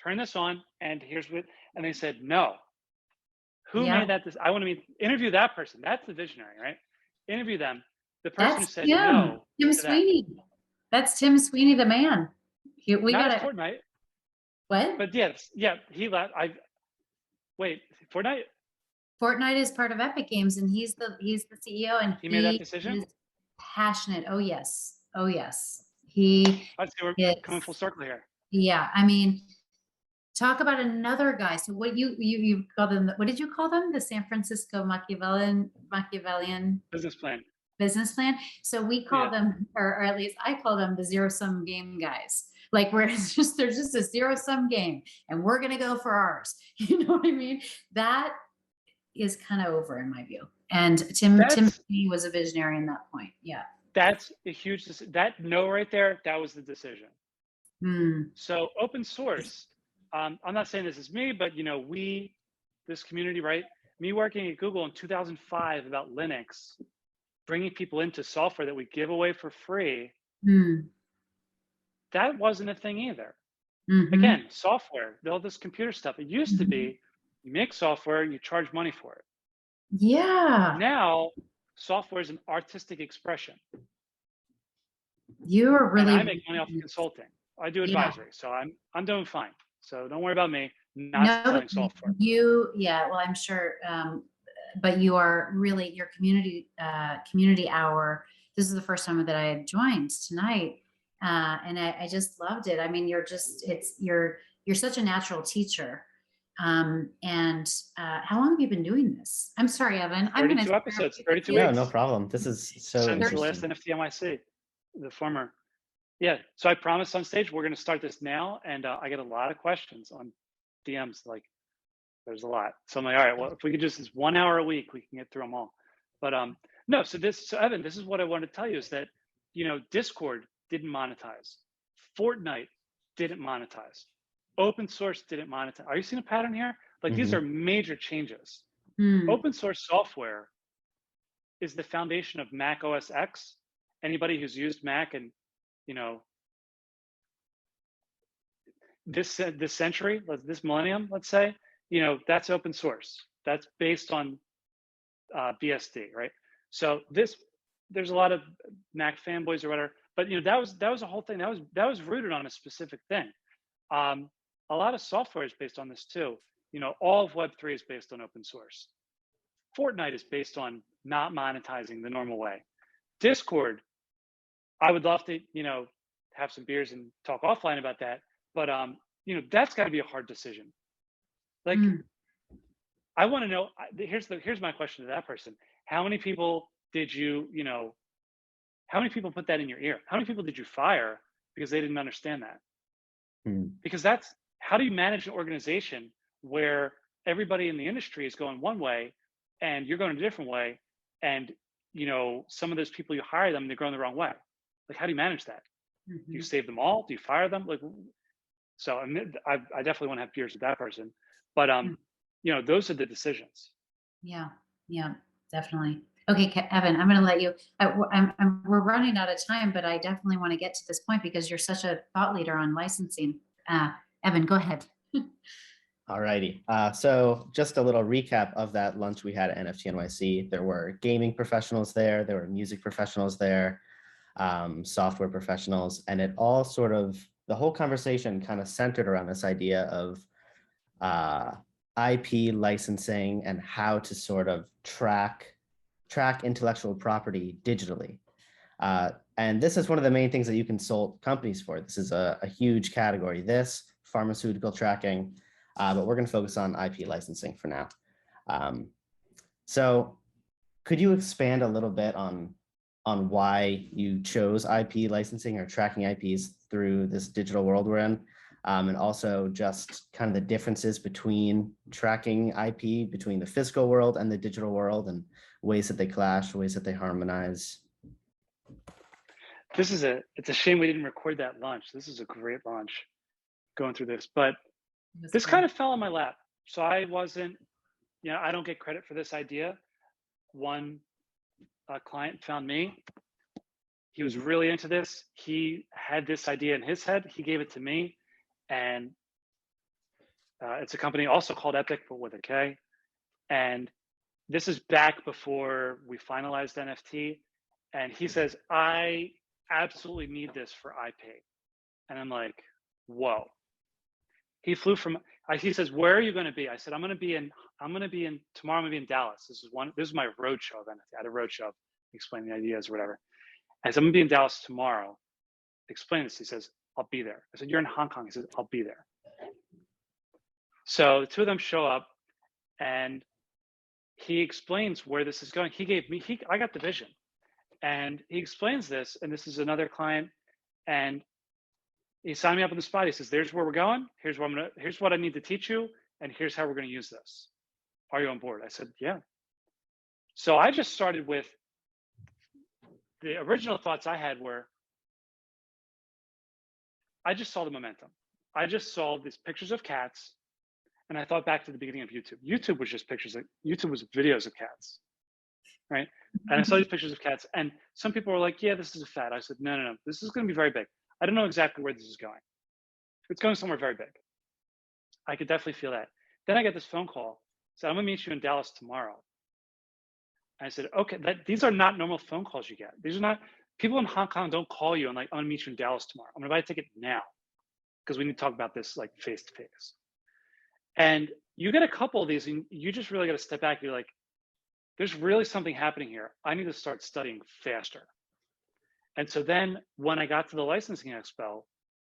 turn this on, and here's what, and they said, no. Who made that? I want to interview that person. That's the visionary, right? Interview them. The person who said no. Tim Sweeney. That's Tim Sweeney, the man. We got it. Fortnite. What? But yes, yeah, he left. Wait, Fortnite. Fortnite is part of Epic Games, and he's the CEO, and he made that decision. Is passionate. Oh yes. Oh yes. He. Let's see, we're coming full circle here. Yeah, I mean, talk about another guy. So what you call them? What did you call them? The San Francisco Machiavellian Business plan. Business plan. So we call them, or at least I call them, the zero-sum game guys. Like where there's just a zero-sum game, and we're gonna go for ours. You know what I mean? That is kind of over in my view. And Tim was a visionary in that point. Yeah. That's a huge that no right there. That was the decision. So open source. I'm not saying this is me, but this community, right? Me working at Google in 2005 about Linux, bringing people into software that we give away for free. That wasn't a thing either. Again, software, all this computer stuff. It used to be, you make software, you charge money for it. Yeah. Now, software is an artistic expression. You are really. And I make money off of consulting. I do advisory, so I'm doing fine. So don't worry about me not selling software. Well, I'm sure, but you are really your community hour. This is the first time that I had joined tonight, and I just loved it. I mean, you're such a natural teacher. And how long have you been doing this? I'm sorry, Evan. 32 episodes, 32 weeks. No, no problem. This is so since the last NFT NYC, the former. Yeah, so I promised on stage we're going to start this now, and I get a lot of questions on DMs. Like, there's a lot. So I'm like, all right, well, if we could just this 1 hour a week, we can get through them all. But no, so Evan, this is what I want to tell you is that Discord didn't monetize, Fortnite didn't monetize, open source didn't monetize. Are you seeing a pattern here? Like these are major changes. Open source software is the foundation of Mac OS X. Anybody who's used Mac and this century, this millennium, let's say, that's open source. That's based on BSD, right? So there's a lot of Mac fanboys or whatever, but that was a whole thing. That was rooted on a specific thing. A lot of software is based on this too. All of Web3 is based on open source. Fortnite is based on not monetizing the normal way. Discord, I would love to, have some beers and talk offline about that. But, that's got to be a hard decision. Like, I want to know, here's my question to that person. How many people did how many people put that in your ear? How many people did you fire because they didn't understand that? Because how do you manage an organization where everybody in the industry is going one way and you're going a different way, and some of those people you hire them and they're going the wrong way? Like, how do you manage that? Do you save them all? Do you fire them? Like, so I definitely want to have beers with that person, but those are the decisions. Yeah, definitely. Okay, Evan, I'm going to let you. We're running out of time, but I definitely want to get to this point because you're such a thought leader on licensing. Evan, go ahead. All righty. So just a little recap of that lunch we had at NFT NYC. There were gaming professionals there. There were music professionals there. Software professionals, and it all the whole conversation kind of centered around this idea of IP licensing and how to sort of track intellectual property digitally. And this is one of the main things that you consult companies for. This is a huge category, pharmaceutical tracking, but we're going to focus on IP licensing for now. So could you expand a little bit on on why you chose IP licensing or tracking IPs through this digital world we're in. And also just kind of the differences between tracking IP between the physical world and the digital world, and ways that they clash, ways that they harmonize. It's a shame we didn't record that launch. This is a great launch going through this, but this kind of fell in my lap. So I wasn't, I don't get credit for this idea. One client found me. He was really into this. He had this idea in his head. He gave it to me. And it's a company also called Epic, but with a K. And this is back before we finalized NFT. And he says, I absolutely need this for IP. And I'm like, whoa. He flew from, he says, where are you going to be? I said, tomorrow I'm going to be in Dallas. This is my roadshow event. I had a roadshow explaining the ideas or whatever. I said, I'm going to be in Dallas tomorrow. Explain this. He says, I'll be there. I said, you're in Hong Kong. He says, I'll be there. So the two of them show up and he explains where this is going. I got the vision and he explains this. And this is another client. And he signed me up on the spot. He says, there's where we're going. Here's what I need to teach you. And here's how we're going to use this. Are you on board? I said, yeah. So I just started with the original thoughts I had were, I just saw the momentum. I just saw these pictures of cats. And I thought back to the beginning of YouTube. YouTube was videos of cats, right? And I saw these pictures of cats and some people were like, yeah, this is a fad. I said, no. This is going to be very big. I don't know exactly where this is going. It's going somewhere very big. I could definitely feel that. Then I get this phone call. Said, I'm going to meet you in Dallas tomorrow. And I said, okay, these are not normal phone calls you get. These are not, people in Hong Kong don't call you and like, I'm going to meet you in Dallas tomorrow. I'm going to buy a ticket now because we need to talk about this like face to face. And you get a couple of these and you just really got to step back. You're like, there's really something happening here. I need to start studying faster. And so then when I got to the licensing expo,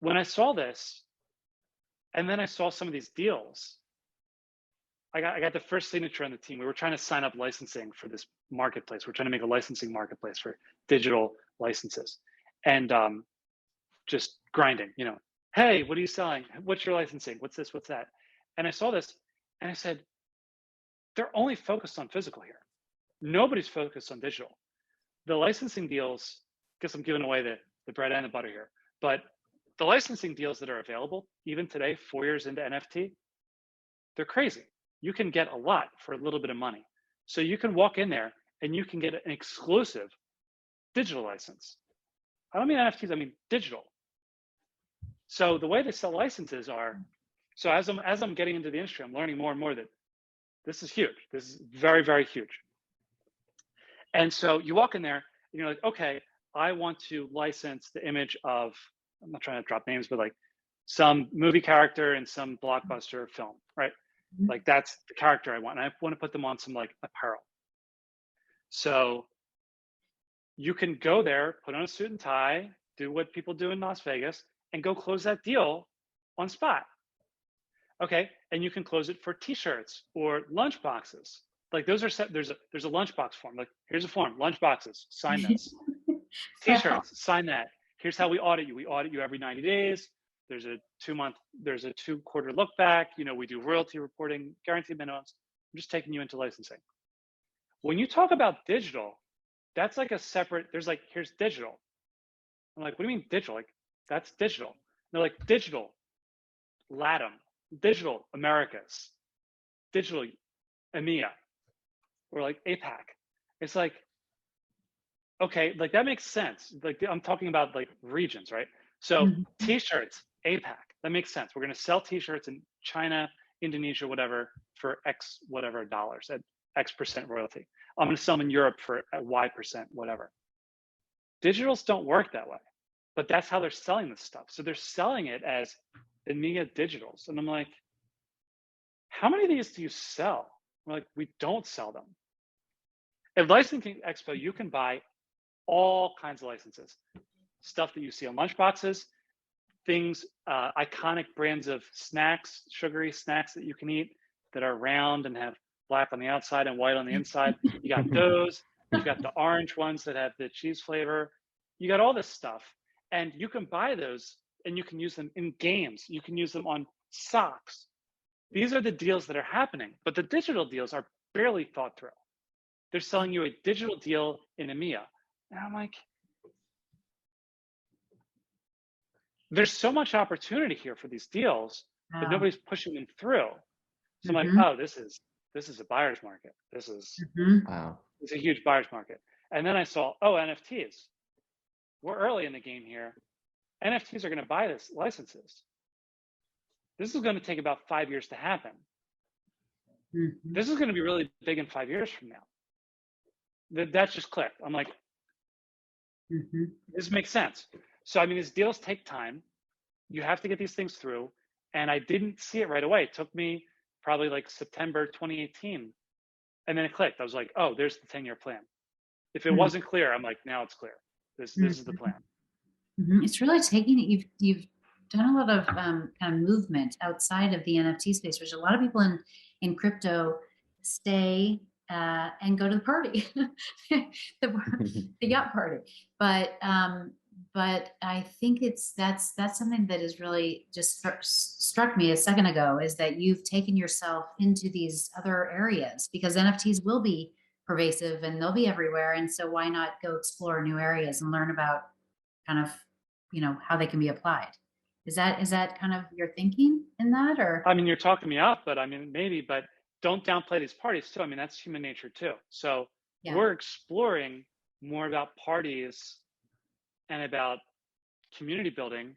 when I saw this, and then I saw some of these deals, I got the first signature on the team. We were trying to sign up licensing for this marketplace. We're trying to make a licensing marketplace for digital licenses. And just grinding, hey, what are you selling? What's your licensing? What's this? What's that? And I saw this and I said, they're only focused on physical here. Nobody's focused on digital. The licensing deals, I guess I'm giving away the bread and the butter here, but the licensing deals that are available, even today, 4 years into NFT, they're crazy. You can get a lot for a little bit of money. So you can walk in there and you can get an exclusive digital license. I don't mean NFTs, I mean digital. So the way they sell licenses are, so as I'm getting into the industry, I'm learning more and more that this is huge. This is very, very huge. And so you walk in there and you're like, okay, I want to license the image of, I'm not trying to drop names, but like some movie character in some blockbuster film, right? Mm-hmm. Like that's the character I want. And I want to put them on some like apparel. So you can go there, put on a suit and tie, do what people do in Las Vegas, and go close that deal on spot. Okay, and you can close it for T-shirts or lunch boxes. Like those are set. There's a lunchbox form. Like here's a form, lunch boxes. Sign this. T-shirts, sign that. Here's how we audit you. We audit you every 90 days. There's a 2-quarter look back. We do royalty reporting, guaranteed minimums. I'm just taking you into licensing. When you talk about digital, that's like a separate. There's like here's digital. I'm like, what do you mean digital? Like that's digital. And they're like digital, LATAM. Digital Americas, digital EMEA, or like APAC. It's like, okay, like that makes sense. Like I'm talking about like regions, right? So T-shirts, APAC, that makes sense. We're gonna sell T-shirts in China, Indonesia, whatever, for X whatever dollars at X% royalty. I'm gonna sell them in Europe for Y%, whatever. Digitals don't work that way, but that's how they're selling this stuff. So they're selling it as EMEA digitals. And I'm like, how many of these do you sell? We're like, we don't sell them. At Licensing Expo, you can buy all kinds of licenses. Stuff that you see on lunchboxes, things, iconic brands of snacks, sugary snacks that you can eat that are round and have black on the outside and white on the inside. You got those. You've got the orange ones that have the cheese flavor. You got all this stuff, and you can buy those and you can use them in games. You can use them on socks. These are the deals that are happening, but the digital deals are barely thought through. They're selling you a digital deal in EMEA. And I'm like, there's so much opportunity here for these deals, but nobody's pushing them through. So I'm like, oh, this is a buyer's market. This is Wow. It's a huge buyer's market. And then I saw, oh, NFTs. We're early in the game here. NFTs are going to buy this licenses. This is going to take about 5 years to happen. This is going to be really big in 5 years from now. That just clicked. I'm like, this makes sense. So, I mean, these deals take time. You have to get these things through. And I didn't see it right away. It took me probably like September 2018. And then it clicked. I was like, oh, there's the 10-year plan. If it wasn't clear, I'm like, now it's clear. This is the plan. It's really taking it. You've done a lot of kind of movement outside of the NFT space, which a lot of people in crypto stay and go to the party, the yacht party. But I think that's something that is really just struck me a second ago, is that you've taken yourself into these other areas, because NFTs will be pervasive and they'll be everywhere. And so why not go explore new areas and learn about kind of, how they can be applied? Is that kind of your thinking in that? Or I mean, you're talking me up, but I mean, maybe, but don't downplay these parties too. I mean, that's human nature too. So we're exploring more about parties and about community building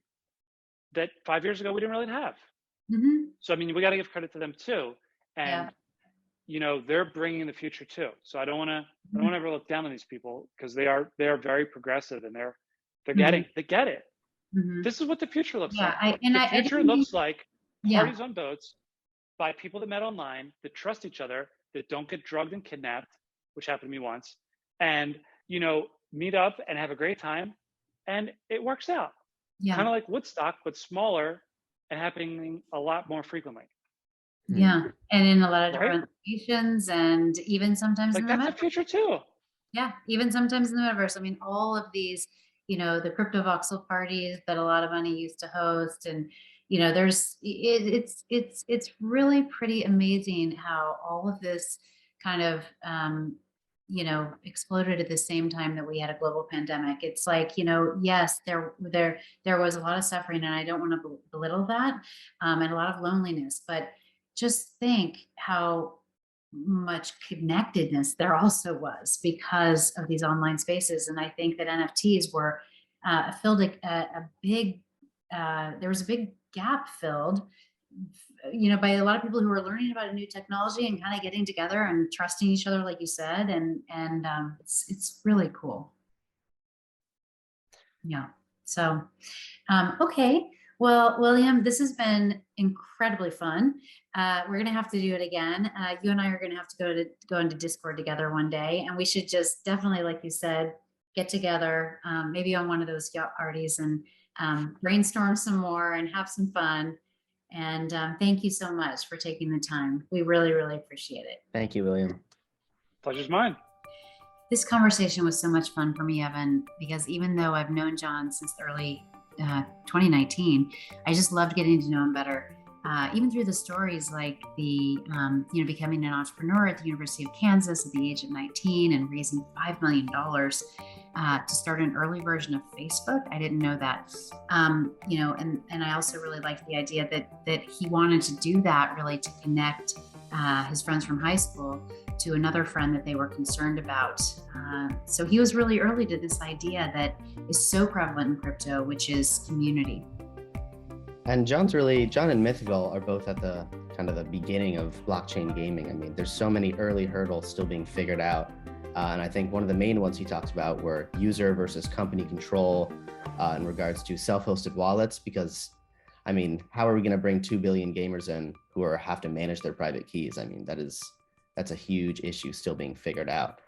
that 5 years ago we didn't really have. So, I mean, we got to give credit to them too. And, they're bringing the future too. So I don't want to ever look down on these people, because they are very progressive, and they get it. This is what the future looks like. The future looks like parties on boats by people that met online, that trust each other, that don't get drugged and kidnapped, which happened to me once, and, meet up and have a great time. And it works out. Kind of like Woodstock, but smaller and happening a lot more frequently. And in a lot of different locations, and even sometimes in the that's metaverse. the future too. Even sometimes in the metaverse. I mean, all of these, the crypto voxel parties that a lot of money used to host, and it's really pretty amazing how all of this kind of exploded at the same time that we had a global pandemic. It's like, yes, there was a lot of suffering, and I don't want to belittle that, and a lot of loneliness, but just think how much connectedness there also was because of these online spaces. And I think that NFTs were filled a big, there was a big gap filled, by a lot of people who were learning about a new technology and kind of getting together and trusting each other, like you said, and it's really cool. So, okay. Well, William, this has been incredibly fun. We're going to have to do it again. You and I are going to have to go into Discord together one day, and we should just definitely, like you said, get together, maybe on one of those yacht parties, and brainstorm some more and have some fun. And thank you so much for taking the time. We really, really appreciate it. Thank you, William. Pleasure's mine. This conversation was so much fun for me, Evan, because even though I've known John since early 2019, I just loved getting to know him better. Even through the stories like the, becoming an entrepreneur at the University of Kansas at the age of 19 and raising $5 million to start an early version of Facebook. I didn't know that, and I also really liked the idea that he wanted to do that really to connect his friends from high school to another friend that they were concerned about. So he was really early to this idea that is so prevalent in crypto, which is community. And John and Mythical are both at the kind of the beginning of blockchain gaming. I mean, there's so many early hurdles still being figured out. And I think one of the main ones he talks about were user versus company control in regards to self-hosted wallets, because I mean, how are we going to bring 2 billion gamers in who have to manage their private keys? I mean, that's a huge issue still being figured out.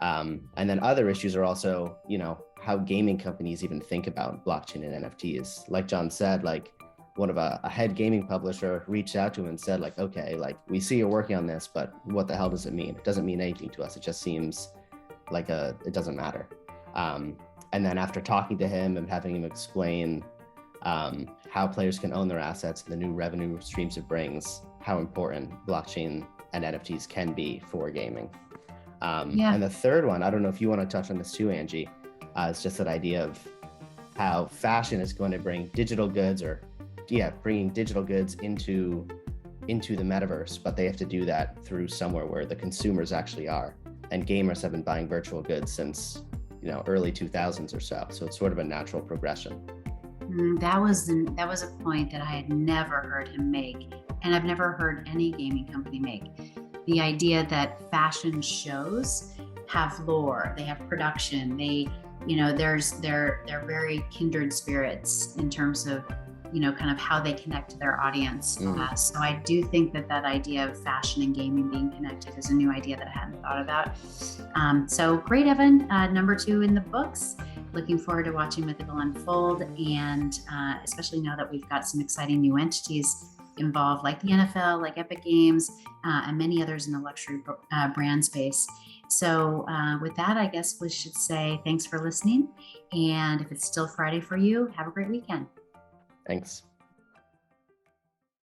And then other issues are also, how gaming companies even think about blockchain and NFTs. Like John said, like one of a head gaming publisher reached out to him and said, like, okay, like we see you're working on this, but what the hell does it mean? It doesn't mean anything to us. It just seems it doesn't matter. And then after talking to him and having him explain how players can own their assets and the new revenue streams it brings, how important blockchain and NFTs can be for gaming. And the third one, I don't know if you want to touch on this too, Angie, it's just that idea of how fashion is going to bring digital goods bringing digital goods into the metaverse, but they have to do that through somewhere where the consumers actually are. And gamers have been buying virtual goods since, early 2000s or so. So it's sort of a natural progression. That was a point that I had never heard him make, and I've never heard any gaming company make. The idea that fashion shows have lore, they have production, they're very kindred spirits in terms of, kind of how they connect to their audience. So I do think that idea of fashion and gaming being connected is a new idea that I hadn't thought about. So great, Evan. Number 2 in the books. Looking forward to watching Mythical unfold, and especially now that we've got some exciting new entities involved, like the NFL, like Epic Games, and many others in the luxury brand space. So with that, I guess we should say thanks for listening. And if it's still Friday for you, have a great weekend. Thanks.